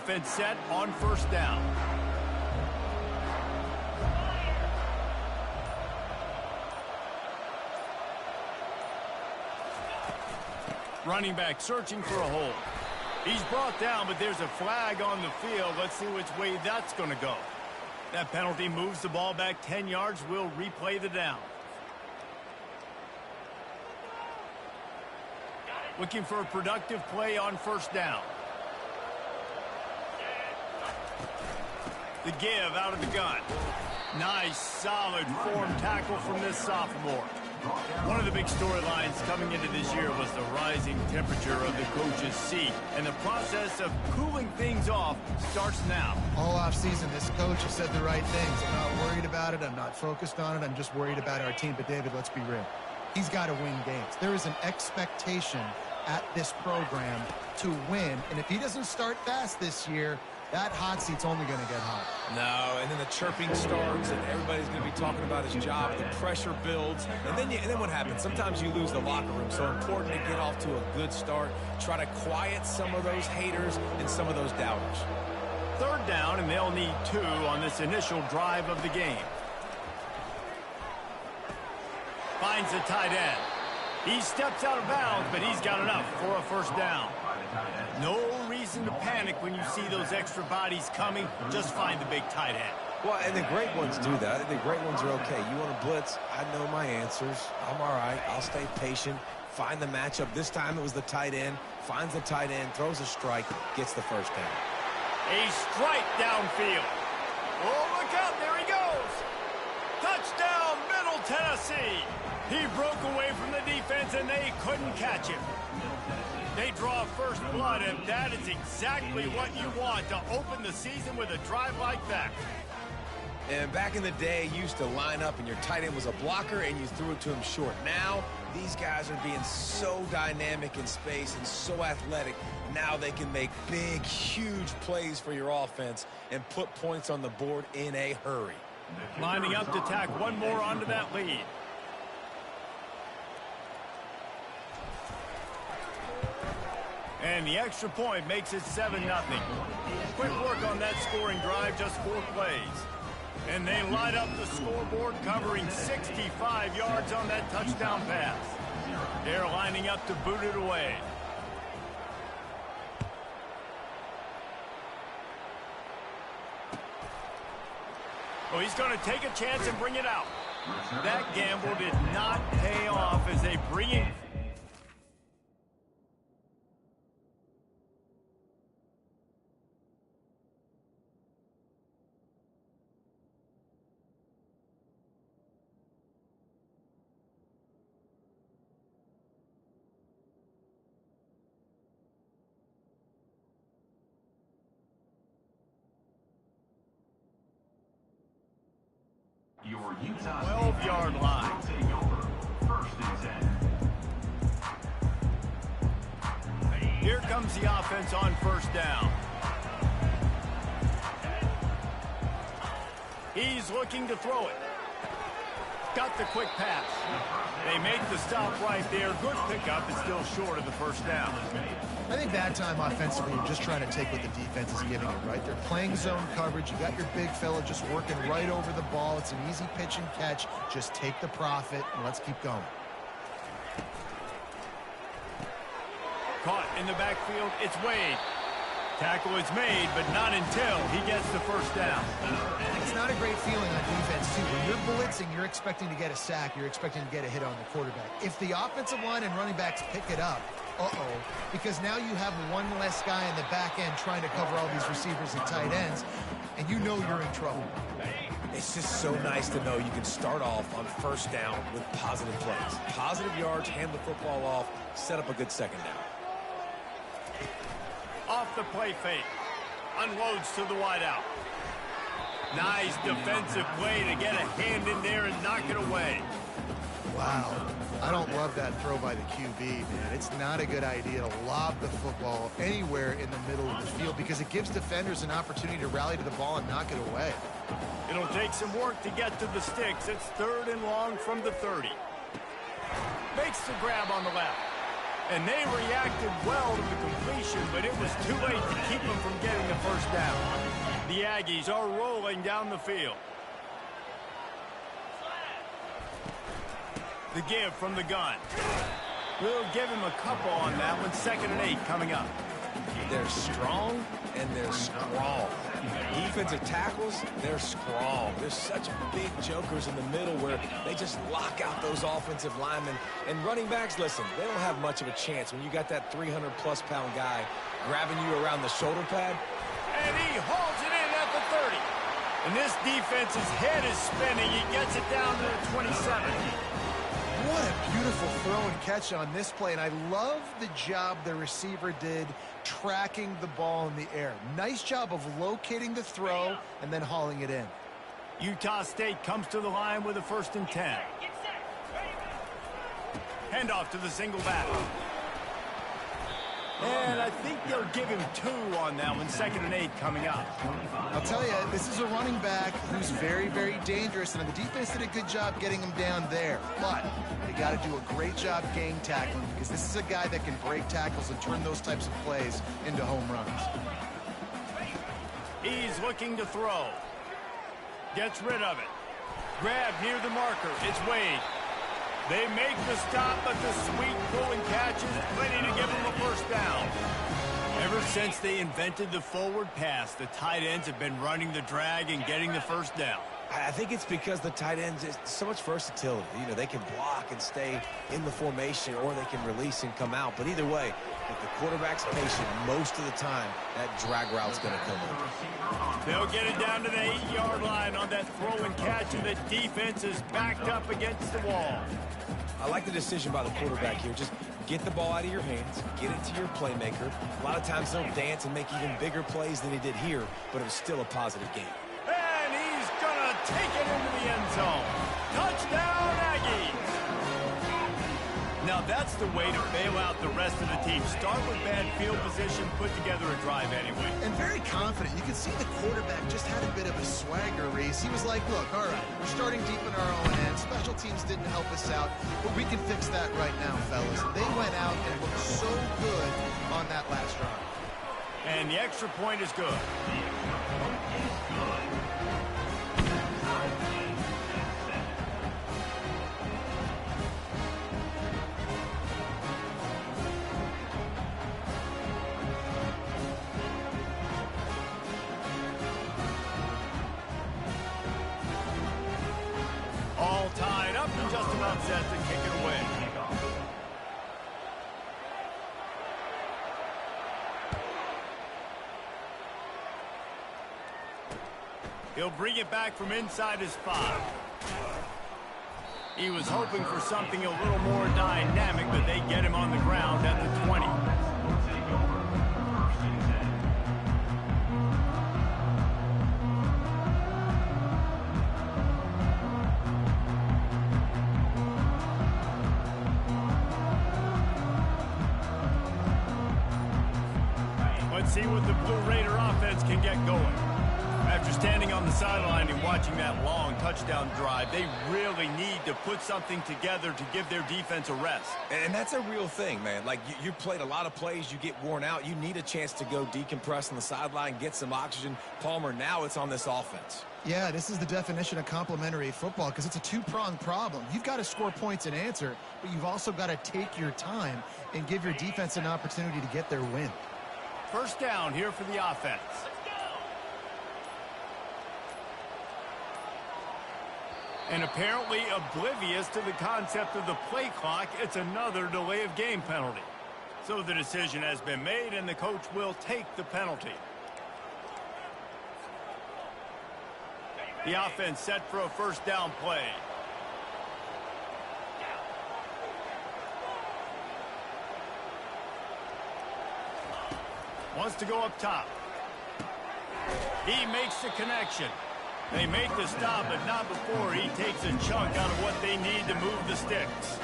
Offense set on first down. Running back searching for a hole. He's brought down, but there's a flag on the field. Let's see which way that's going to go. That penalty moves the ball back 10 yards. We'll replay the down. Looking for a productive play on first down. The give out of the gun. Nice, solid form tackle from this sophomore. One of the big storylines coming into this year was the rising temperature of the coach's seat, and the process of cooling things off starts now. All offseason, this coach has said the right things. I'm not worried about it. I'm not focused on it. I'm just worried about our team. But, David, let's be real. He's got to win games. There is an expectation at this program to win, and if he doesn't start fast this year, that hot seat's only going to get hot. No, and then the chirping starts, and everybody's going to be talking about his job. The pressure builds, and then what happens? Sometimes you lose the locker room, so important to get off to a good start. Try to quiet some of those haters and some of those doubters. Third down, and they'll need 2 on this initial drive of the game. Finds the tight end. He steps out of bounds, but he's got enough for a first down. No reason to panic when you see those extra bodies coming. Just find the big tight end. Well, and the great ones do that. The great ones are okay. You want to blitz? I know my answers. I'm all right. I'll stay patient. Find the matchup. This time it was the tight end. Finds the tight end, throws a strike, gets the first down. A strike downfield. Oh, look out. There he goes. Touchdown, Middle Tennessee. He broke away from the defense, and they couldn't catch him. They draw first blood, and that is exactly what you want to open the season with a drive like that. And back in the day, you used to line up, and your tight end was a blocker, and you threw it to him short. Now, these guys are being so dynamic in space and so athletic. Now they can make big, huge plays for your offense and put points on the board in a hurry. Lining up to tack one more onto that lead. And the extra point makes it 7-0. Quick work on that scoring drive, just 4 plays. And they light up the scoreboard, covering 65 yards on that touchdown pass. They're lining up to boot it away. Oh, he's going to take a chance and bring it out. That gamble did not pay off as they bring it. Your Utah 12-yard line. First and 10. Here comes the offense on first down. He's looking to throw it. Got the quick pass. They make the stop right there. Good pickup. It's still short of the first down. I think that time offensively, you're just trying to take what the defense is giving it, right? They're playing zone coverage. You got your big fella just working right over the ball. It's an easy pitch and catch. Just take the profit, and let's keep going. Caught in the backfield. It's Wade. Tackle is made, but not until he gets the first down. It's not a great feeling on defense, too. When you're blitzing, you're expecting to get a sack. You're expecting to get a hit on the quarterback. If the offensive line and running backs pick it up, because now you have one less guy in the back end trying to cover all these receivers and tight ends, and you know you're in trouble. It's just so nice to know you can start off on first down with positive plays. Positive yards, hand the football off, set up a good second down. Off the play fake. Unloads to the wideout. Nice defensive play to get a hand in there and knock it away. Wow. I don't love that throw by the QB, man. It's not a good idea to lob the football anywhere in the middle of the field because it gives defenders an opportunity to rally to the ball and knock it away. It'll take some work to get to the sticks. It's 3rd and long from the 30. Makes the grab on the left. And they reacted well to the completion, but it was too late to keep them from getting the first down. The Aggies are rolling down the field. The give from the gun. We'll give him a couple on that one. 2nd and 8 coming up. They're strong and they're strong. Defensive tackles, they're strong. There's such big jokers in the middle where they just lock out those offensive linemen. And running backs, listen, they don't have much of a chance when you got that 300-plus pound guy grabbing you around the shoulder pad. And he hauls it in at the 30. And this defense's head is spinning. He gets it down to the 27. What a beautiful throw and catch on this play, and I love the job the receiver did tracking the ball in the air. Nice job of locating the throw and then hauling it in. Utah State comes to the line with a 1st and 10. Handoff to the single back. And I think they'll give him 2 on that one. 2nd and 8 coming up. I'll tell you, this is a running back who's very, very dangerous, and the defense did a good job getting him down there. But they got to do a great job gang tackling because this is a guy that can break tackles and turn those types of plays into home runs. He's looking to throw. Gets rid of it. Grab near the marker. It's Wade. They make the stop, but the sweet pull and catch is plenty to give them a first down. Ever since they invented the forward pass, the tight ends have been running the drag and getting the first down. I think it's because the tight ends is so much versatility. You know, they can block and stay in the formation, or they can release and come out. But either way, if the quarterback's patient, most of the time, that drag route's going to come over. They'll get it down to the 8-yard line on that throw and catch, and the defense is backed up against the wall. I like the decision by the quarterback here. Just get the ball out of your hands, get it to your playmaker. A lot of times they'll dance and make even bigger plays than he did here, but it was still a positive game. And he's going to take it into the end zone. Touchdown, Aggies! Now that's the way to bail out the rest of the team. Start with bad field position, put together a drive anyway. And very confident. You can see the quarterback just had a bit of a swagger, Reese. He was like, look, all right, we're starting deep in our own end. Special teams didn't help us out, but we can fix that right now, fellas. They went out and looked so good on that last drive. And the extra point is good. All tied up and just about set to kick it away. He'll bring it back from inside his 5. He was hoping for something a little more dynamic, but they get him on the ground at the 20. Let's see what the Blue Raider offense can get going. After standing on the sideline and watching that long touchdown drive, they really need to put something together to give their defense a rest. And that's a real thing, man. Like, you played a lot of plays, you get worn out. You need a chance to go decompress on the sideline, get some oxygen. Palmer, now it's on this offense. Yeah, this is the definition of complementary football because it's a two-pronged problem. You've got to score points and answer, but you've also got to take your time and give your defense an opportunity to get their win. First down here for the offense. And apparently oblivious to the concept of the play clock, it's another delay of game penalty. So the decision has been made, and the coach will take the penalty. The offense set for a first down play. Wants to go up top. He makes the connection. They make the stop, but not before he takes a chunk out of what they need to move the sticks.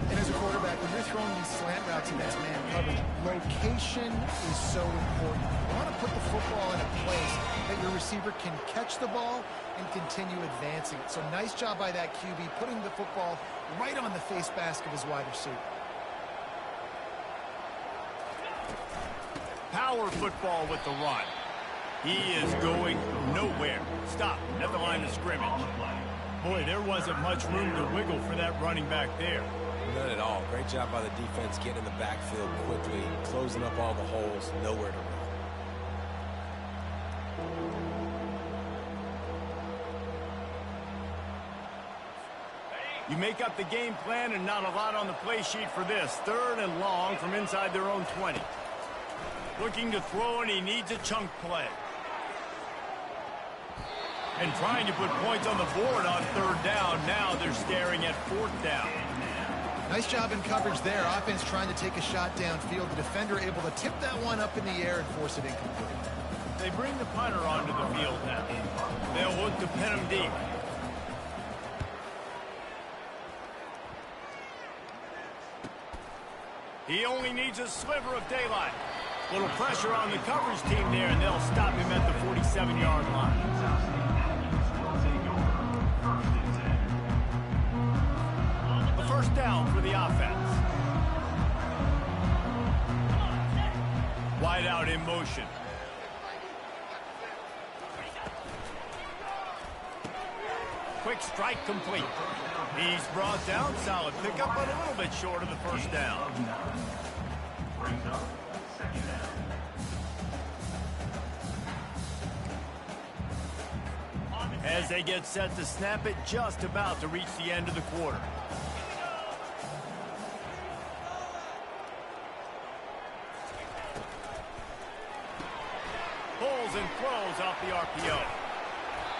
And as a quarterback, when you're throwing these slant routes against man coverage, location is so important. You want to put the football in a place that your receiver can catch the ball and continue advancing it. So nice job by that QB, putting the football right on the face mask of his wide receiver. power football with the run. He is going nowhere. Stop at the line of scrimmage. Boy, there wasn't much room to wiggle for that running back there. None at all. Great job by the defense getting in the backfield quickly, closing up all the holes, nowhere to run. You make up the game plan and not a lot on the play sheet for this. 3rd and long from inside their own 20. Looking to throw, and he needs a chunk play. And trying to put points on the board on 3rd down. Now they're staring at 4th down. Nice job in coverage there. Offense trying to take a shot downfield. The defender able to tip that one up in the air and force it incomplete. They bring the punter onto the field now. They'll look to pin him deep. He only needs a sliver of daylight. Little pressure on the coverage team there, and they'll stop him at the 47-yard line. A 1st down for the offense. Wide out in motion. Quick strike complete. He's brought down. Solid pickup, but a little bit short of the 1st down. Brings up 2nd down. As they get set to snap it, just about to reach the end of the quarter. Pulls and throws off the RPO.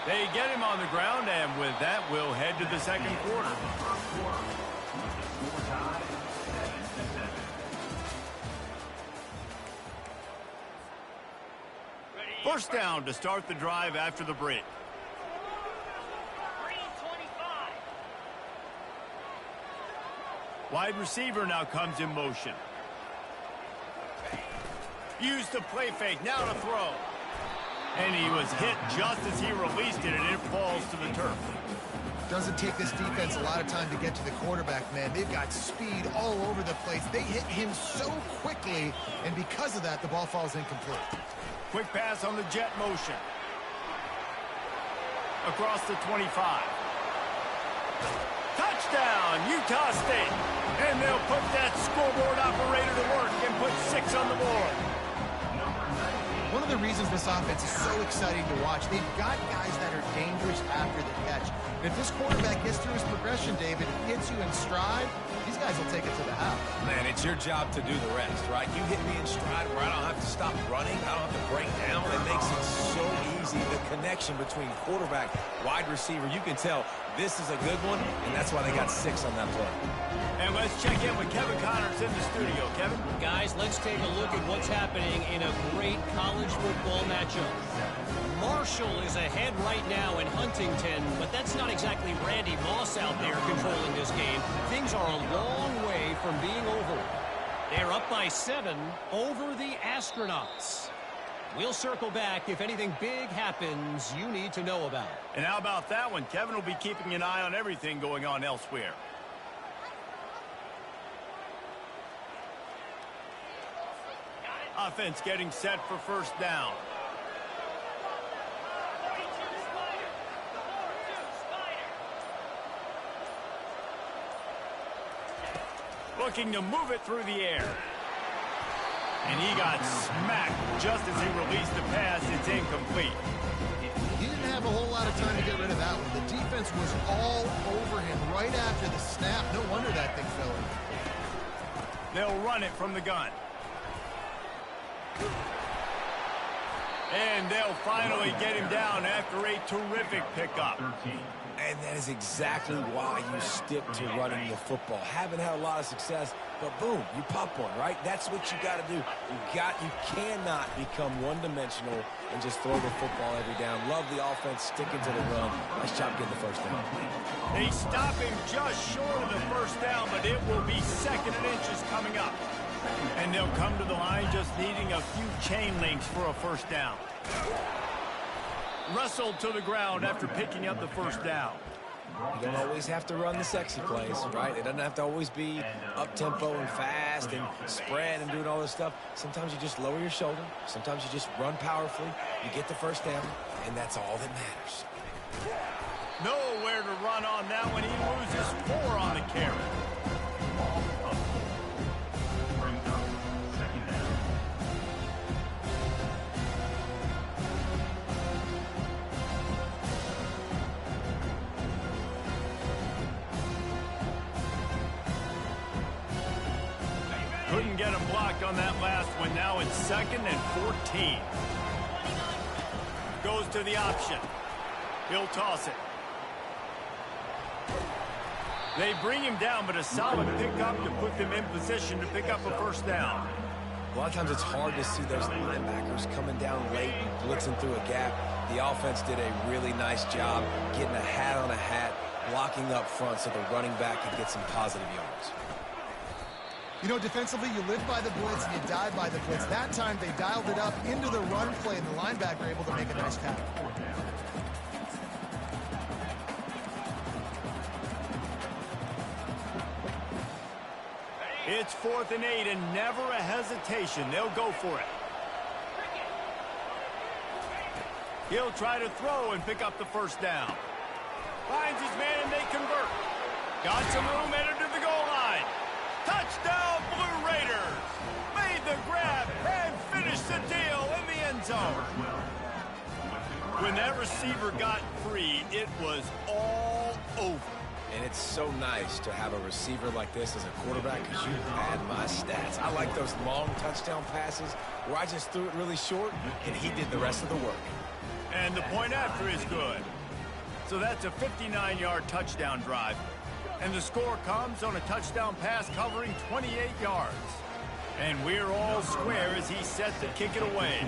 They get him on the ground, and with that, we'll head to the 2nd quarter. First down to start the drive after the break. Wide receiver now comes in motion. Use the play fake, now to throw. And he was hit just as he released it, and it falls to the turf. Doesn't take this defense a lot of time to get to the quarterback, man. They've got speed all over the place. They hit him so quickly, and because of that, the ball falls incomplete. Quick pass on the jet motion. Across the 25. Touchdown, Utah State. And they'll put that scoreboard operator to work and put 6 on the board. One of the reasons this offense is so exciting to watch, they've got guys that are dangerous after the catch. And if this quarterback gets through his progression, David, hits you in stride, these guys will take it to the house. Man, it's your job to do the rest, right? You hit me in stride where I don't have to stop running. I don't have to break down. It makes it so easy. The connection between quarterback, wide receiver, you can tell this is a good one, and that's why they got 6 on that play. And let's check in with Kevin Connors in the studio. Kevin? Guys, let's take a look at what's happening in a great college football matchup. Marshall is ahead right now in Huntington, but that's not exactly Randy Moss out there controlling this game. Things are a long way from being over. They're up by 7 over the Astronauts. We'll circle back if anything big happens you need to know about. And how about that one? Kevin will be keeping an eye on everything going on elsewhere. Offense getting set for first down. Looking to move it through the air. And he got smacked just as he released the pass. It's incomplete. He didn't have a whole lot of time to get rid of that one. The defense was all over him right after the snap. No wonder that thing fell in. They'll run it from the gun. And they'll finally get him down after a terrific pickup. And that is exactly why you stick to running the football. Haven't had a lot of success, but boom, you pop one, right? That's what you got to do. You cannot become one-dimensional and just throw the football every down. Love the offense sticking to the run. Nice job getting the first down. They stop him just short of the first down, but it will be 2nd and inches coming up. And they'll come to the line just needing a few chain links for a first down. Wrestled to the ground after picking up the first down. You don't always have to run the sexy plays, right? It doesn't have to always be up-tempo and fast and spread and doing all this stuff. Sometimes you just lower your shoulder. Sometimes you just run powerfully. You get the first down, and that's all that matters. Nowhere to run on that one. He loses 4 on the carry. Brings up second down. Couldn't get him blocked on that last one. Now it's 2nd and 14. Goes to the option. He'll toss it. They bring him down, but a solid pickup to put them in position to pick up a first down. A lot of times it's hard to see those linebackers coming down late and blitzing through a gap. The offense did a really nice job getting a hat on a hat, blocking up front so the running back could get some positive yards. You know, defensively, you live by the blitz and you die by the blitz. That time, they dialed it up into the run play, and the linebacker able to make a nice tackle. It's 4th and 8, and never a hesitation. They'll go for it. He'll try to throw and pick up the first down. Finds his man, and they convert. Got some room, headed to the goal line. Touchdown, Blue Raiders! Made the grab and finished the deal in the end zone. When that receiver got free, it was all over. And it's so nice to have a receiver like this as a quarterback because you had my stats. I like those long touchdown passes where I just threw it really short and he did the rest of the work. And the point after is good. So that's a 59-yard touchdown drive. And the score comes on a touchdown pass covering 28 yards. And we're all square as he's set to kick it away.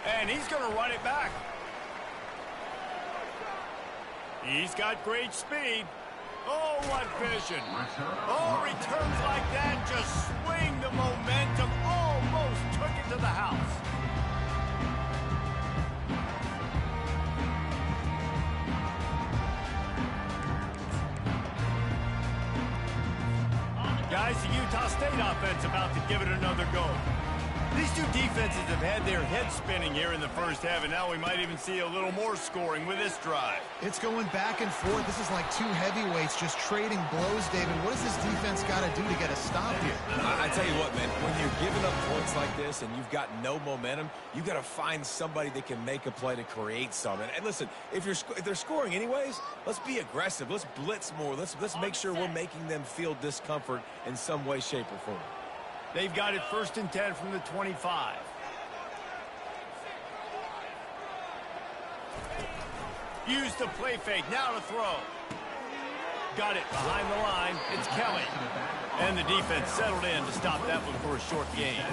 And he's going to run it back. He's got great speed. Oh, what vision. Oh, returns like that just swing the momentum. Almost took it to the house. Guys, the Utah State offense about to give it another go. These two defenses have had their heads spinning here in the first half, and now we might even see a little more scoring with this drive. It's going back and forth. This is like two heavyweights just trading blows, David. What does this defense got to do to get a stop here? I tell you what, man, when you're giving up points like this and you've got no momentum, you got to find somebody that can make a play to create something. And listen, if they're scoring anyways, let's be aggressive. Let's blitz more. Let's make sure we're making them feel discomfort in some way, shape, or form. They've got it 1st and 10 from the 25. Use the play fake. Now to throw. Got it behind the line. It's Kelly. And the defense settled in to stop that one for a short gain.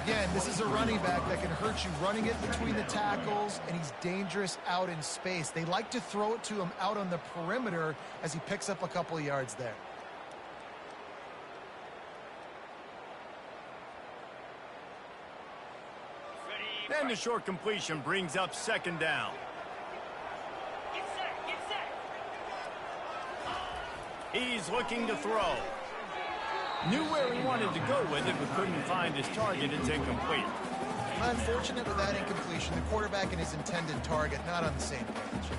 Again, this is a running back that can hurt you running it between the tackles, and he's dangerous out in space. They like to throw it to him out on the perimeter as he picks up a couple of yards there. And the short completion brings up 2nd down. He's looking to throw. Knew where he wanted to go with it, but couldn't find his target. It's incomplete. Unfortunate with that incompletion. The quarterback and his intended target not on the same page.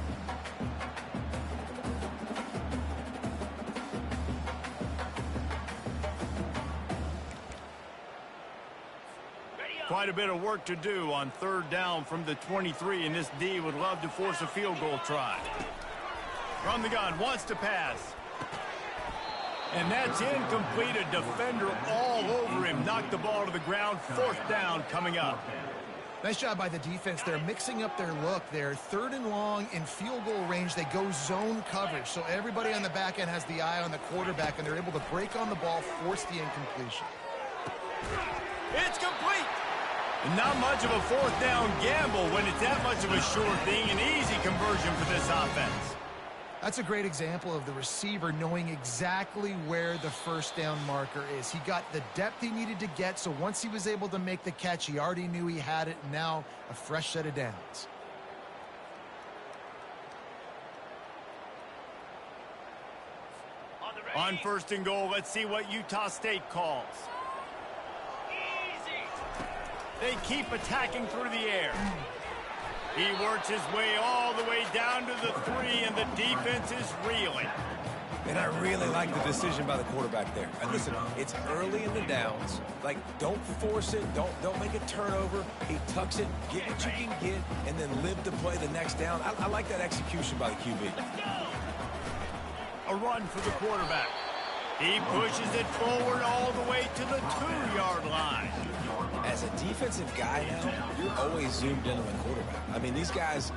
Quite a bit of work to do on 3rd down from the 23, and this D would love to force a field goal try. From the gun, wants to pass. And that's incomplete. A defender all over him. Knocked the ball to the ground. 4th down coming up. Nice job by the defense. They're mixing up their look. They're 3rd and long in field goal range. They go zone coverage. So everybody on the back end has the eye on the quarterback, and they're able to break on the ball, force the incompletion. It's complete. Not much of a 4th down gamble when it's that much of a sure thing. An easy conversion for this offense. That's a great example of the receiver knowing exactly where the first down marker is. He got the depth he needed to get, so once he was able to make the catch, he already knew he had it, and now a fresh set of downs. On first and goal, let's see what Utah State calls. They keep attacking through the air. He works his way all the way down to the 3, and the defense is reeling. And I really like the decision by the quarterback there. And listen, it's early in the downs. Like, don't force it. Don't make a turnover. He tucks it, get what you can get, and then live to play the next down. I like that execution by the QB. A run for the quarterback. He pushes it forward all the way to the 2-yard line. As a defensive guy now, you're always zoomed in on the quarterback. I mean, these guys,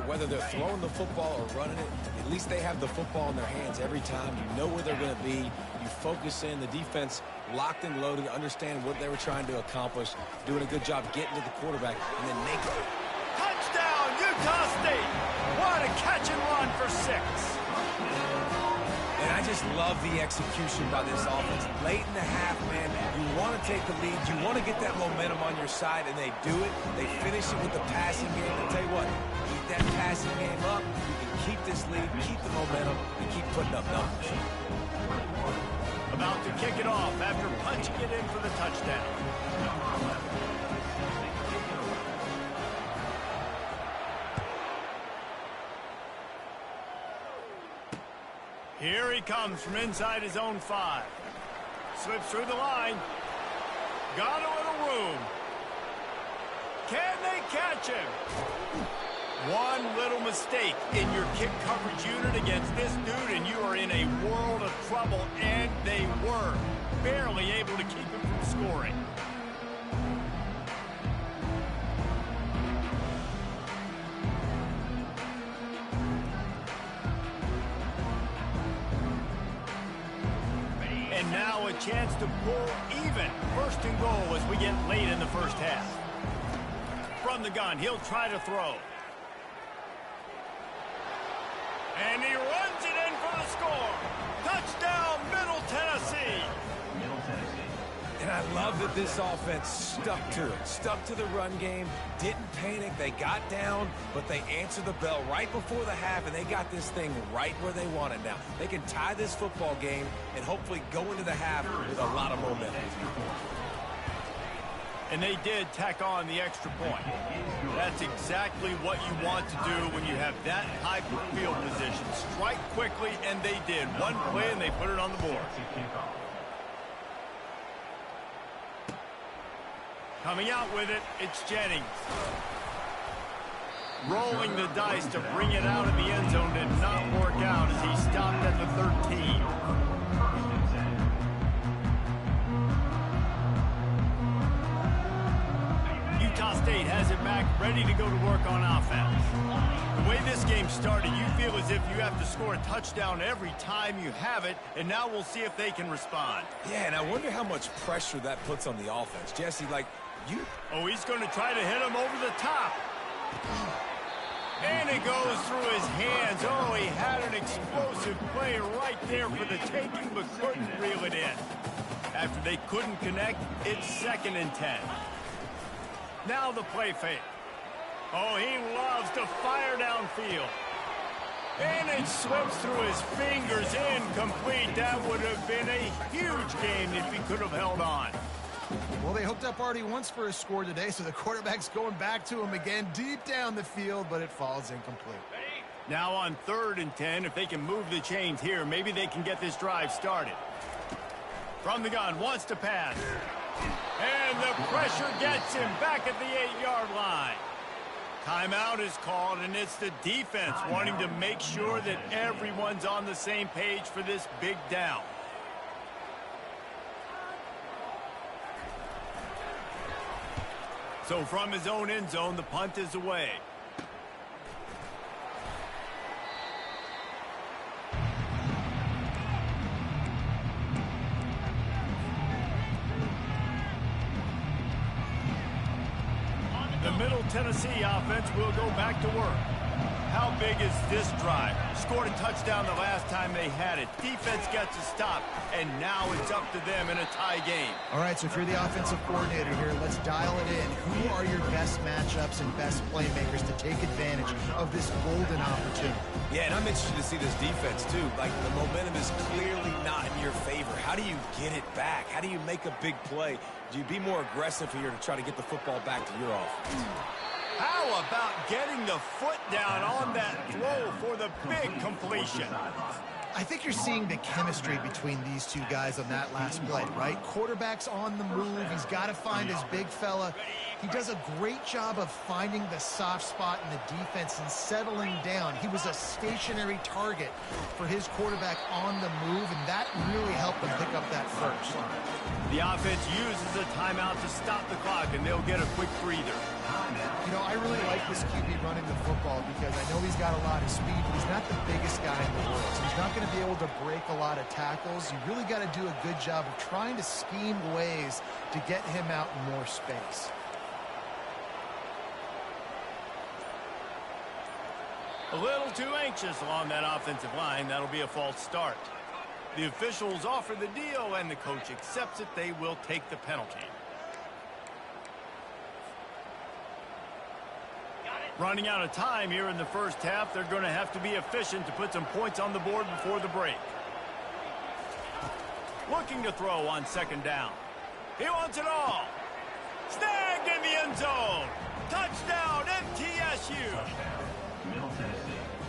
whether they're throwing the football or running it, at least they have the football in their hands every time. You know where they're going to be. You focus in. The defense locked and loaded, understand what they were trying to accomplish, doing a good job getting to the quarterback, and then make it. Touchdown, Utah State! What a catch and run for 6. And I just love the execution by this offense. Late in the half, man, you want to take the lead. You want to get that momentum on your side, and they do it. They finish it with the passing game. I'll tell you what, keep that passing game up. You can keep this lead, keep the momentum, and keep putting up numbers. About to kick it off after punching it in for the touchdown. Here he comes from inside his own 5. Slips through the line. Got a little room. Can they catch him? One little mistake in your kick coverage unit against this dude, and you are in a world of trouble, and they were barely able to keep him from scoring. And now a chance to pull even. First and goal as we get late in the first half. From the gun, he'll try to throw. And he runs it in for the score. Touchdown, Middle Tennessee. And I love that this offense stuck to it. Stuck to the run game. Didn't panic. They got down, but they answered the bell right before the half, and they got this thing right where they want it now. They can tie this football game and hopefully go into the half with a lot of momentum. And they did tack on the extra point. That's exactly what you want to do when you have that high field position. Strike quickly, and they did. One play, and they put it on the board. Coming out with it, it's Jennings. Rolling the dice to bring it out of the end zone did not work out as he stopped at the 13. Utah State has it back, ready to go to work on offense. The way this game started, you feel as if you have to score a touchdown every time you have it, and now we'll see if they can respond. Yeah, and I wonder how much pressure that puts on the offense. Jesse, Oh, he's going to try to hit him over the top. And it goes through his hands. Oh, he had an explosive play right there for the taking, but couldn't reel it in. After they couldn't connect, it's 2nd and 10. Now the play fake. Oh, he loves to fire downfield. And it slips through his fingers, incomplete. That would have been a huge game if he could have held on. Well, they hooked up already once for a score today, so the quarterback's going back to him again deep down the field, but it falls incomplete. Now on 3rd and 10, if they can move the chains here, maybe they can get this drive started. From the gun, wants to pass. And the pressure gets him back at the 8-yard line. Timeout is called, and it's the defense wanting to make sure that everyone's on the same page for this big down. So from his own end zone, the punt is away. The Middle Tennessee offense will go back to work. How big is this drive? Scored a touchdown the last time they had it. Defense gets a stop, and now it's up to them in a tie game. All right, so if you're the offensive coordinator here, let's dial it in. Who are your best matchups and best playmakers to take advantage of this golden opportunity? Yeah, and I'm interested to see this defense, too. Like, the momentum is clearly not in your favor. How do you get it back? How do you make a big play? Do you be more aggressive here to try to get the football back to your offense? How about getting the foot down on that throw for the big completion? I think you're seeing the chemistry between these two guys on that last play, right? Quarterback's on the move. He's got to find his big fella. He does a great job of finding the soft spot in the defense and settling down. He was a stationary target for his quarterback on the move, and that really helped him pick up that first. The offense uses a timeout to stop the clock, and they'll get a quick breather. You know, I really like this QB running the football because I know he's got a lot of speed, but he's not the biggest guy in the world. So he's not going to be able to break a lot of tackles. You really got to do a good job of trying to scheme ways to get him out in more space. A little too anxious along that offensive line. That'll be a false start. The officials offer the deal, and the coach accepts it. They will take the penalty. Running out of time here in the first half. They're going to have to be efficient to put some points on the board before the break. Looking to throw on second down. He wants it all. Snagged in the end zone. Touchdown, MTSU.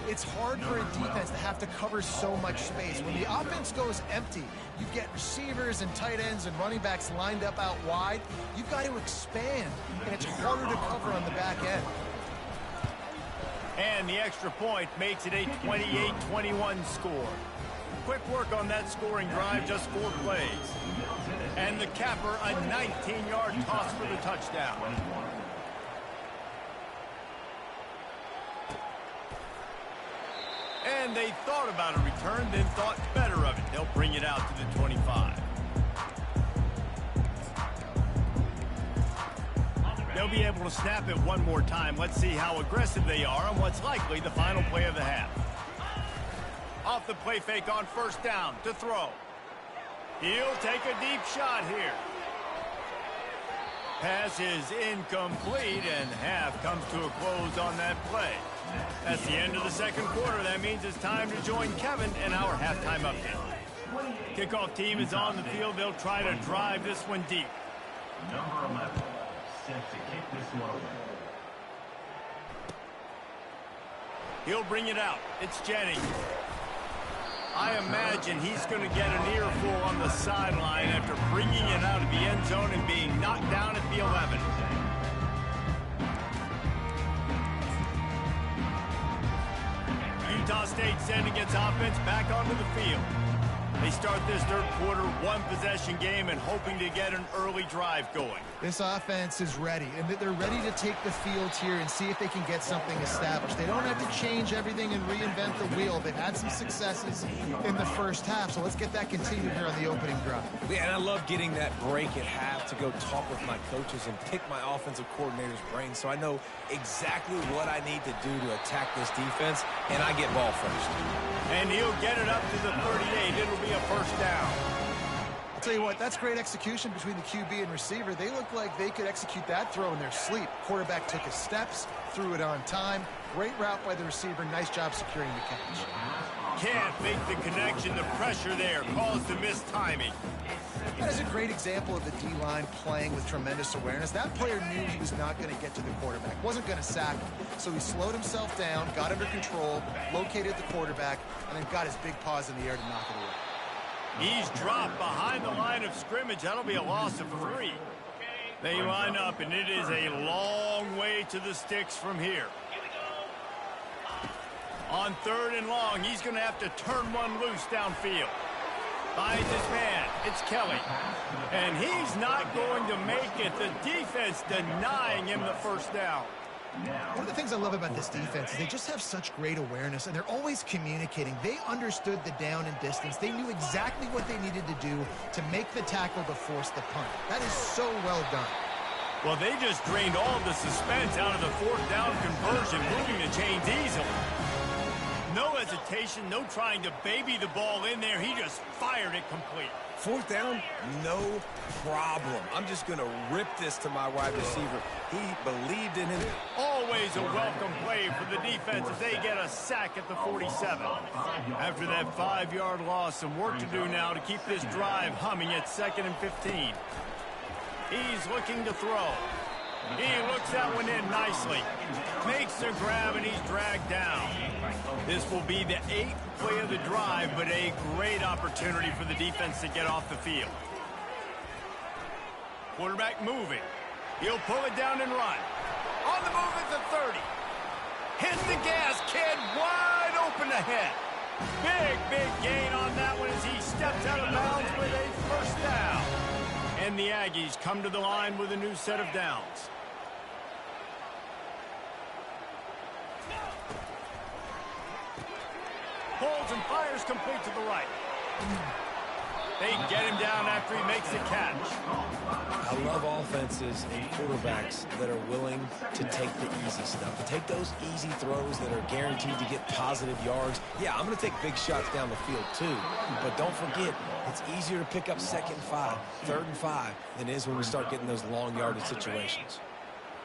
It's hard for a defense to have to cover so much space. When the offense goes empty, you get receivers and tight ends and running backs lined up out wide. You've got to expand, and it's harder to cover on the back end. And the extra point makes it a 28-21 score. Quick work on that scoring drive, just 4 plays. And the capper, a 19-yard toss for the touchdown. And they thought about a return, then thought better of it. They'll bring it out to the 25. They'll be able to snap it one more time. Let's see how aggressive they are on what's likely the final play of the half. Off the play fake on first down to throw. He'll take a deep shot here. Pass is incomplete, and half comes to a close on that play. That's the end of the second quarter. That means it's time to join Kevin in our halftime update. Kickoff team is on the field. They'll try to drive this one deep. Number 11, set to kick this one over. He'll bring it out. It's Jennings. I imagine he's going to get an earful on the sideline after bringing it out of the end zone and being knocked down at the 11. Utah State sending its offense back onto the field. They start this third quarter one-possession game and hoping to get an early drive going. This offense is ready, and they're ready to take the field here and see if they can get something established. They don't have to change everything and reinvent the wheel. They've had some successes in the first half, so let's get that continued here on the opening drive. Yeah, and I love getting that break at half to go talk with my coaches and pick my offensive coordinator's brain so I know exactly what I need to do to attack this defense, and I get ball first. And he'll get it up to the 38. It'll be a first down. I'll tell you what, that's great execution between the QB and receiver. They look like they could execute that throw in their sleep. Quarterback took his steps, threw it on time. Great route by the receiver. Nice job securing the catch. Can't make the connection. The pressure there caused the missed timing. That is a great example of the D-line playing with tremendous awareness. That player knew he was not going to get to the quarterback, wasn't going to sack him. So he slowed himself down, got under control, located the quarterback, and then got his big paws in the air to knock it away. He's dropped behind the line of scrimmage. That'll be a loss of 3. They line up, and it is a long way to the sticks from here. On 3rd and long, he's going to have to turn one loose downfield. Finds his man. It's Kelly. And he's not going to make it. The defense denying him the first down. One of the things I love about this defense is they just have such great awareness, and they're always communicating. They understood the down and distance. They knew exactly what they needed to do to make the tackle to force the punt. That is so well done. Well, they just drained all of the suspense out of the fourth down conversion, moving the chains easily. No hesitation, no trying to baby the ball in there. He just fired it complete. Fourth down, no problem. I'm just going to rip this to my wide receiver. He believed in him. Always a welcome play for the defense as they get a sack at the 47. After that 5-yard loss, some work to do now to keep this drive humming at 2nd and 15. He's looking to throw. He looks that one in nicely. Makes the grab, and he's dragged down. This will be the 8th play of the drive, but a great opportunity for the defense to get off the field. Quarterback moving. He'll pull it down and run. On the move at the 30. Hit the gas, kid. Wide open ahead. Big gain on that one as he steps out of bounds with a first down. And the Aggies come to the line with a new set of downs. Holds and fires complete to the right. They get him down after he makes the catch. I love offenses and quarterbacks that are willing to take the easy stuff, to take those easy throws that are guaranteed to get positive yards. Yeah, I'm going to take big shots down the field too, but don't forget, it's easier to pick up 2nd and 5, 3rd and 5 than it is when we start getting those long yardage situations.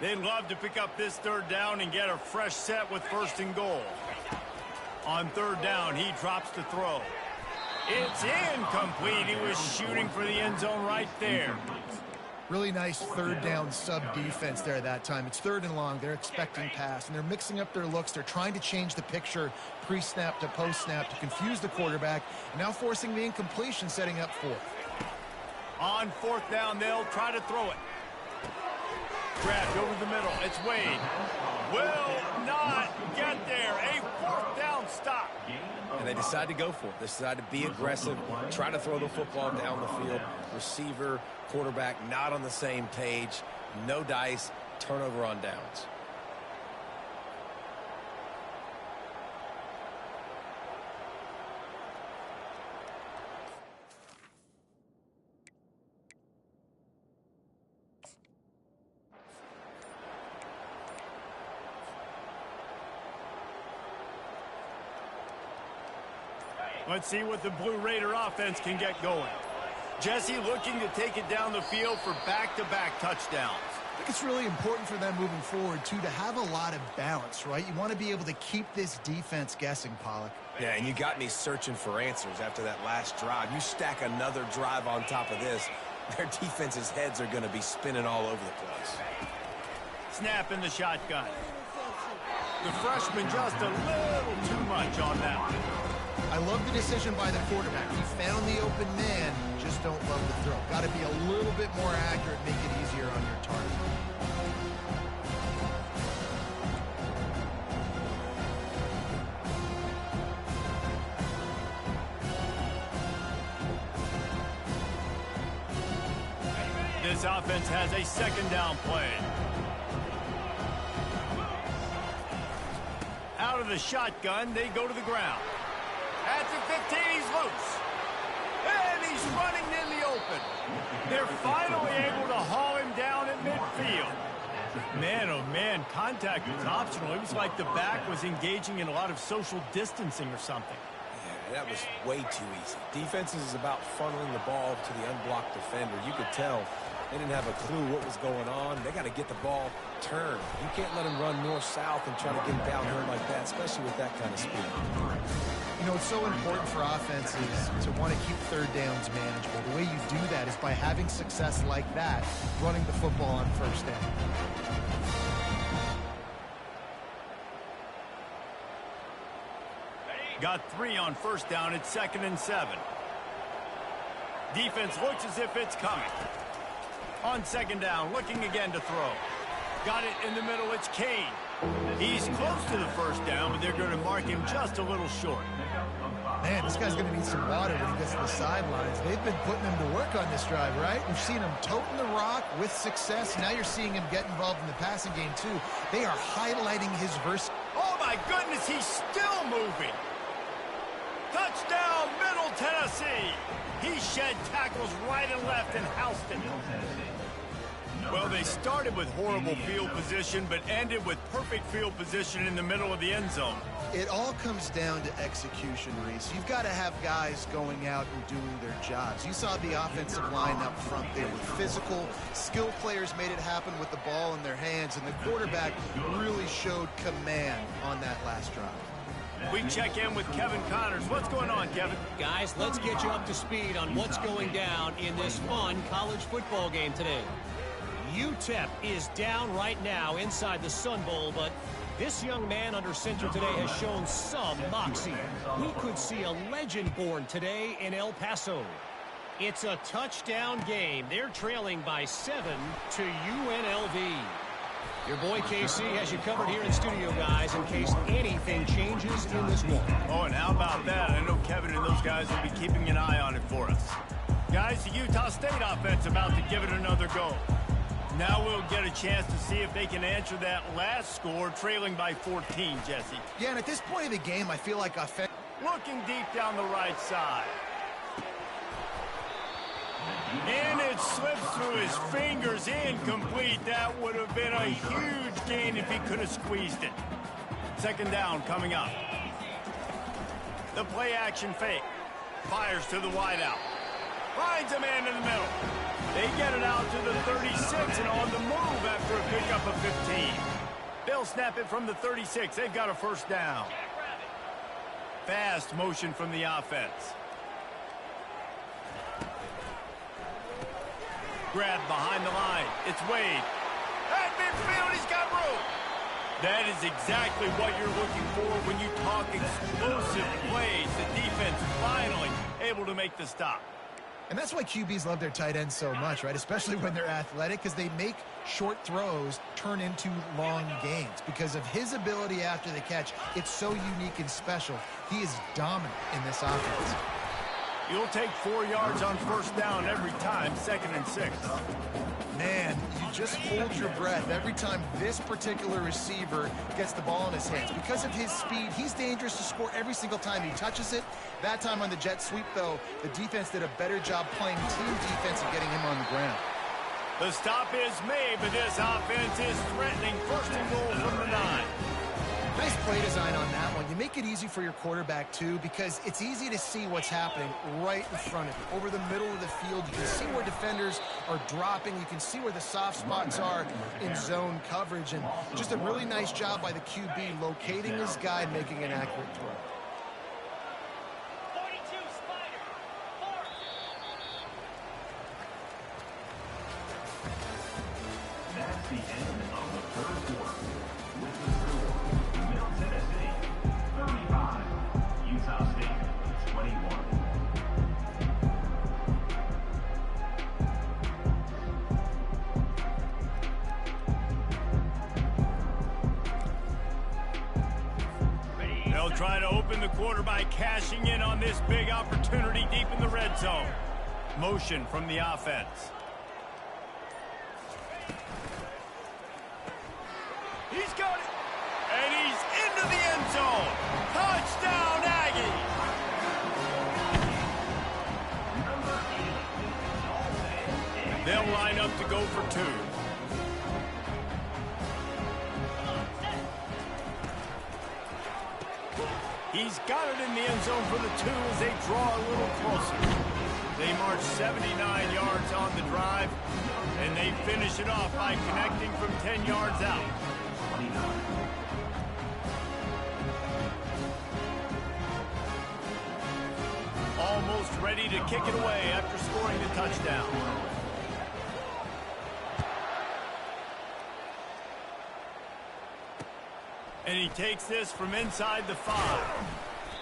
They'd love to pick up this 3rd down and get a fresh set with 1st and goal. On 3rd down, he drops to throw. It's incomplete. He was shooting for the end zone right there. Really nice 3rd down sub-defense there that time. It's 3rd and long. They're expecting pass, and they're mixing up their looks. They're trying to change the picture pre-snap to post-snap to confuse the quarterback, and now forcing the incompletion, setting up 4th. On 4th down, they'll try to throw it. Grabbed over the middle. It's Wade. Will not get there. A 4th down stop. And they decide to go for it. They decide to be aggressive, try to throw the football down the field. Receiver, quarterback, not on the same page. No dice. Turnover on downs. Let's see what the Blue Raider offense can get going. Jesse looking to take it down the field for back-to-back touchdowns. I think it's really important for them moving forward, too, to have a lot of balance, right? You want to be able to keep this defense guessing, Pollock. Yeah, and you got me searching for answers after that last drive. You stack another drive on top of this, their defense's heads are going to be spinning all over the place. Snap in the shotgun. The freshman just a little too much on that one. I love the decision by the quarterback. He found the open man, just don't love the throw. Got to be a little bit more accurate, make it easier on your target. This offense has a 2nd down play. Out of the shotgun, they go to the ground. At the 15, he's loose. And he's running in the open. They're finally able to haul him down at midfield. Man, oh man, contact was optional. It was like the back was engaging in a lot of social distancing or something. Yeah, that was way too easy. Defenses is about funneling the ball to the unblocked defender. You could tell they didn't have a clue what was going on. They got to get the ball turned. You can't let him run north-south and try to get him down here like that, especially with that kind of speed. You know, it's so important for offenses to want to keep 3rd downs manageable. The way you do that is by having success like that, running the football on 1st down. Got 3 on 1st down. It's 2nd and 7. Defense looks as if it's coming. On 2nd down, looking again to throw. Got it in the middle. It's Kane. He's close to the 1st down, but they're going to mark him just a little short. Man, this guy's going to need some water when he gets to the sidelines. They've been putting him to work on this drive, right? We've seen him toting the rock with success. Now you're seeing him get involved in the passing game, too. They are highlighting his versatility. Oh, my goodness, he's still moving. Touchdown, Middle Tennessee. He shed tackles right and left and housed it. Well, they started with horrible field position, but ended with perfect field position in the middle of the end zone. It all comes down to execution, Reese. You've got to have guys going out and doing their jobs. You saw the offensive line up front. They were physical. Skilled players made it happen with the ball in their hands, and the quarterback really showed command on that last drive. We check in with Kevin Connors. What's going on, Kevin? Guys, let's get you up to speed on what's going down in this fun college football game today. UTEP is down right now inside the Sun Bowl, but this young man under center today has shown some moxie. We could see a legend born today in El Paso. It's a touchdown game. They're trailing by 7 to UNLV. Your boy KC has you covered here in studio, guys, in case anything changes in this one. Oh, and how about that? I know Kevin and those guys will be keeping an eye on it for us. Guys, the Utah State offense about to give it another go. Now we'll get a chance to see if they can answer that last score, trailing by 14, Jesse. Yeah, and at this point of the game, I feel like offense. Looking deep down the right side. And it slips through his fingers, incomplete. That would have been a huge gain if he could have squeezed it. Second down coming up. The play action fake. Fires to the wideout. Finds a man in the middle. They get it out to the 36 and on the move after a pickup of 15. They'll snap it from the 36. They've got a first down. Fast motion from the offense. Grab behind the line. It's Wade. At midfield, he's got room. That is exactly what you're looking for when you talk explosive plays. The defense finally able to make the stop. And that's why QBs love their tight ends so much, right? Especially when they're athletic, because they make short throws turn into long gains. Because of his ability after the catch, it's so unique and special. He is dominant in this offense. You'll take 4 yards on first down every time, 2nd and 6. Man, you just hold your breath every time this particular receiver gets the ball in his hands. Because of his speed, he's dangerous to score every single time he touches it. That time on the jet sweep, though, the defense did a better job playing team defense and getting him on the ground. The stop is made, but this offense is threatening. First and goal from the 9. Nice play design on that one. You make it easy for your quarterback, too, because it's easy to see what's happening right in front of you. Over the middle of the field, you can see where defenders are dropping. You can see where the soft spots are in zone coverage. And just a really nice job by the QB locating his guy and making an accurate throw. That's the end of the third quarter. With the score, Middle Tennessee 35, Utah State 21. They'll try to open the quarter by cashing in on this big opportunity deep in the red zone. Motion from the offense. He's got it. And he's into the end zone. Touchdown, Aggie. They'll line up to go for 2. He's got it in the end zone for the 2 as they draw a little closer. They march 79 yards on the drive, and they finish it off by connecting from 10 yards out. Almost ready to kick it away after scoring the touchdown. And he takes this from inside the 5.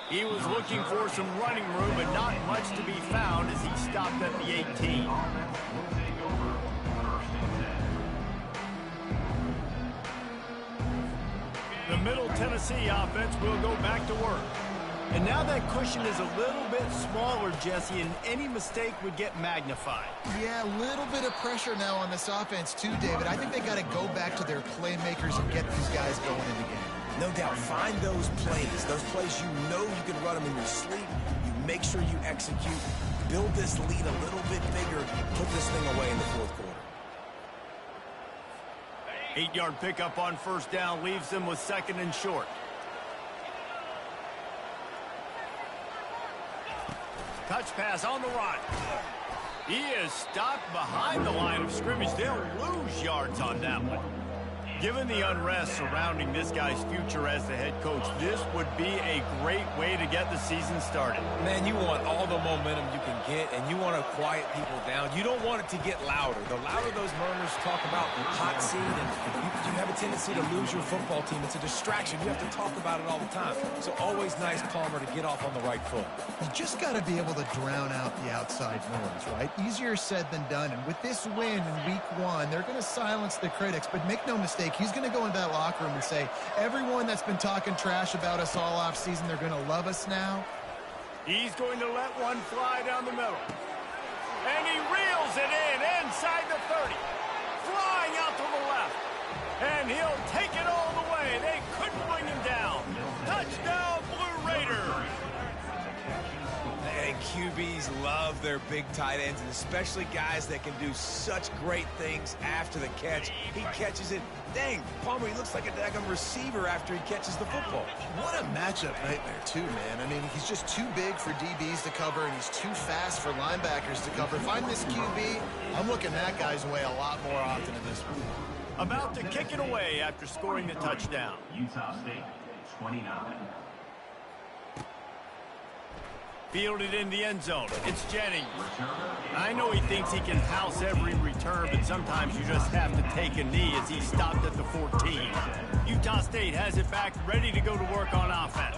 He was looking for some running room, but not much to be found as he stopped at the 18. The Middle Tennessee offense will go back to work. And now that cushion is a little bit smaller, Jesse, and any mistake would get magnified. Yeah, a little bit of pressure now on this offense too, David. I think they got to go back to their playmakers and get these guys going in the game. No doubt, find those plays you know you can run them in your sleep. You make sure you execute, build this lead a little bit bigger, put this thing away in the fourth quarter. 8-yard pickup on first down leaves them with 2nd and short. Touch pass on the run. He is stopped behind the line of scrimmage. They'll lose yards on that one. Given the unrest surrounding this guy's future as the head coach, this would be a great way to get the season started. Man, you want all the momentum you can get, and you want to quiet people down. You don't want it to get louder. The louder those murmurs talk about hot seat, and you have a tendency to lose your football team. It's a distraction. You have to talk about it all the time. So always nice, Palmer, to get off on the right foot. You just got to be able to drown out the outside noise, right? Easier said than done. And with this win in week 1, they're going to silence the critics. But make no mistake, he's going to go into that locker room and say, everyone that's been talking trash about us all off season, they're going to love us now. He's going to let one fly down the middle. And he reels it in inside the 30. Flying out to the left. And he'll take it all the way. They couldn't bring him down. Touchdown, Blue Raiders. And QBs love their big tight ends, and especially guys that can do such great things after the catch. He catches it. Dang, Palmer, he looks like a daggum receiver after he catches the football. What a matchup nightmare, too, man. I mean, he's just too big for DBs to cover, and he's too fast for linebackers to cover. If I'm this QB, I'm looking that guy's way a lot more often in this one. About to kick it away after scoring the touchdown. Utah State, 29. Fielded in the end zone. It's Jennings. I know he thinks he can house every return, but sometimes you just have to take a knee as he stopped at the 14. Utah State has it back, ready to go to work on offense.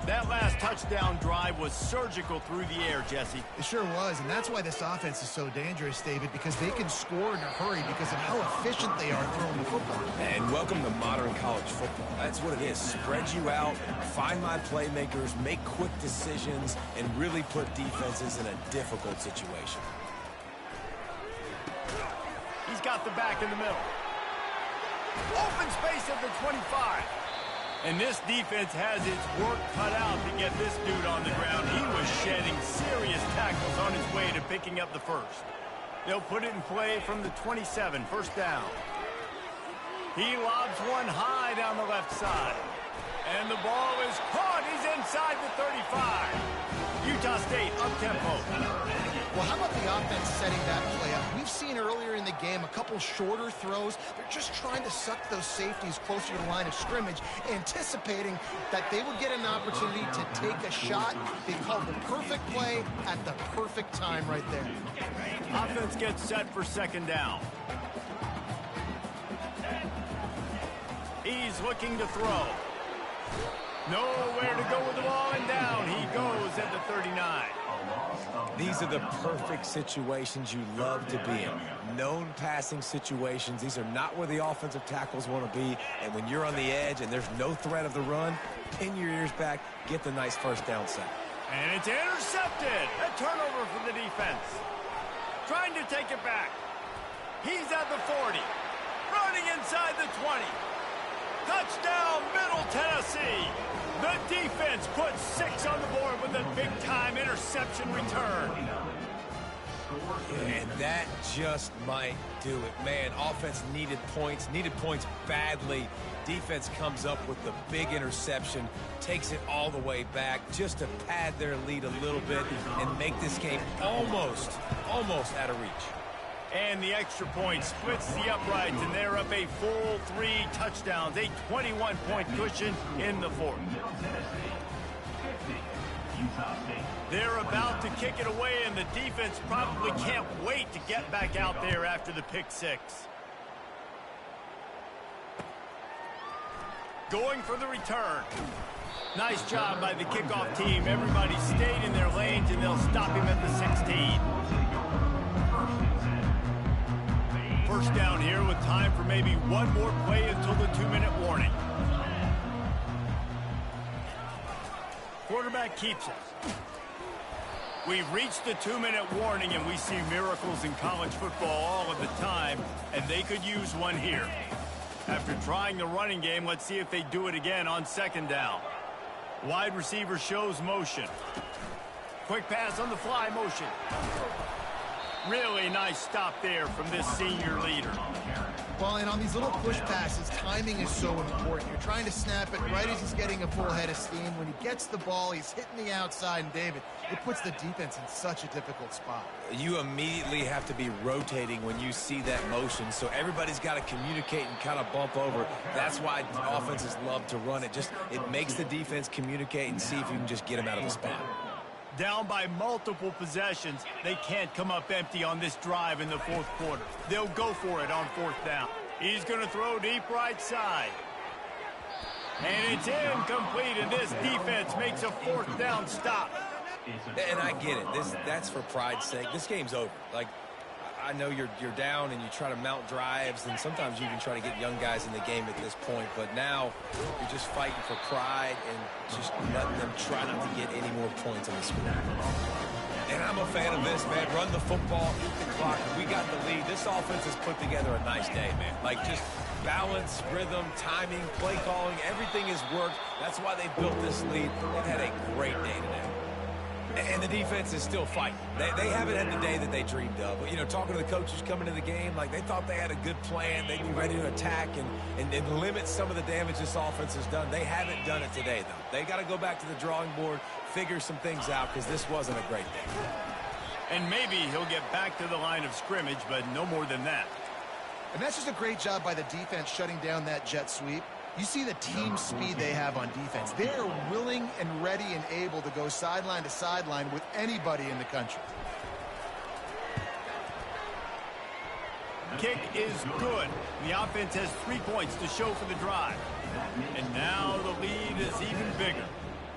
That last touchdown drive was surgical through the air, Jesse. It sure was, and that's why this offense is so dangerous, David, because they can score in a hurry because of how efficient they are throwing the football. And welcome to modern college football. That's what it is. Spread you out, find my playmakers, make quick decisions, and really put defenses in a difficult situation. He's got the back in the middle. Open space at the 25. And this defense has its work cut out to get this dude on the ground. He was shedding serious tackles on his way to picking up the first. They'll put it in play from the 27, first down. He lobs one high down the left side. And the ball is caught. He's inside the 35. Utah State up-tempo. Well, how about the offense setting that play up? We've seen earlier in the game a couple shorter throws. They're just trying to suck those safeties closer to the line of scrimmage, anticipating that they would get an opportunity to take a shot. They called the perfect play at the perfect time right there. Offense gets set for second down. He's looking to throw. Nowhere to go with the ball, and down he goes at the 39. These are the perfect situations you love to be in. Known passing situations. These are not where the offensive tackles want to be. And when you're on the edge and there's no threat of the run, pin your ears back, get the nice first down sack. And it's intercepted. A turnover for the defense. Trying to take it back. He's at the 40. Running inside the 20. Touchdown, Middle Tennessee. The defense puts 6 on the board with a big-time interception return. And that just might do it. Man, offense needed points badly. Defense comes up with the big interception, takes it all the way back just to pad their lead a little bit and make this game almost out of reach. And the extra point splits the uprights, and they're up a full 3 touchdowns, a 21-point cushion in the fourth. They're about to kick it away, and the defense probably can't wait to get back out there after the pick 6. Going for the return. Nice job by the kickoff team. Everybody stayed in their lanes, and they'll stop him at the 16. First down here with time for maybe one more play until the 2-minute warning. Quarterback keeps it. We've reached the 2-minute warning, and we see miracles in college football all of the time, and they could use one here. After trying the running game, let's see if they do it again on second down. Wide receiver shows motion. Quick pass on the fly motion. Really nice stop there from this senior leader. Well, and on these little push passes, timing is so important. You're trying to snap it right as he's getting a full head of steam. When he gets the ball, he's hitting the outside, and David, it puts the defense in such a difficult spot. You immediately have to be rotating when you see that motion, so everybody's got to communicate and kind of bump over. That's why offenses love to run it. It makes the defense communicate and see if you can just get them out of the spot. Down by multiple possessions, they can't come up empty on this drive in the fourth quarter. They'll go for it on fourth down. He's going to throw deep right side. And it's incomplete, and this defense makes a fourth down stop. And I get it. That's for pride's sake. This game's over. Like, I know you're down and you try to mount drives, and sometimes you can try to get young guys in the game at this point, but now you're just fighting for pride and just letting them try not to get any more points on the score. And I'm a fan of this, man. Run the football, eat the clock. We got the lead. This offense has put together a nice day, man. Like, just balance, rhythm, timing, play calling, everything has worked. That's why they built this lead. They've had a great day today. And the defense is still fighting. They haven't had the day that they dreamed of. But, you know, talking to the coaches coming to the game, like, they thought they had a good plan. They'd be ready to attack and limit some of the damage this offense has done. They haven't done it today, though. They got to go back to the drawing board, figure some things out, because this wasn't a great day. And maybe he'll get back to the line of scrimmage, but no more than that. And that's just a great job by the defense shutting down that jet sweep. You see the team speed they have on defense. They are willing and ready and able to go sideline to sideline with anybody in the country. Kick is good. The offense has 3 points to show for the drive. And now the lead is even bigger.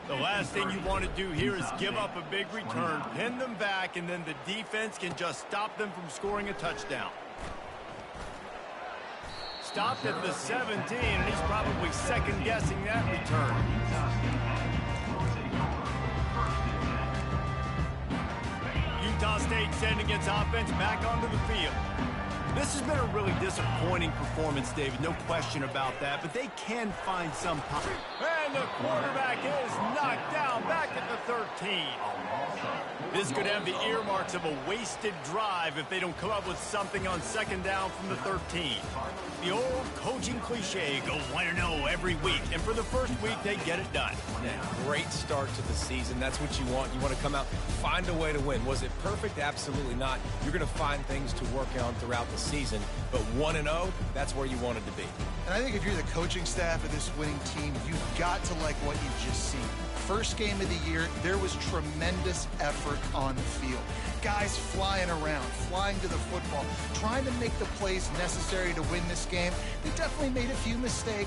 The last thing you want to do here is give up a big return, pin them back, and then the defense can just stop them from scoring a touchdown. Stopped at the 17, and he's probably second-guessing that return. Utah State sending its offense back onto the field. This has been a really disappointing performance, David, no question about that, but they can find some power. And the quarterback is knocked down back at the 13. This could have the earmarks of a wasted drive if they don't come up with something on second down from the 13. The old coaching cliche, go 1-0 every week, and for the first week, they get it done. Yeah, great start to the season. That's what you want. You want to come out, find a way to win. Was it perfect? Absolutely not. You're going to find things to work on throughout the season, but 1-0, that's where you wanted to be. And I think if you're the coaching staff of this winning team, you've got to like what you've just seen. First game of the year, there was tremendous effort on the field. Guys flying around, flying to the football, trying to make the plays necessary to win this game. They definitely made a few mistakes.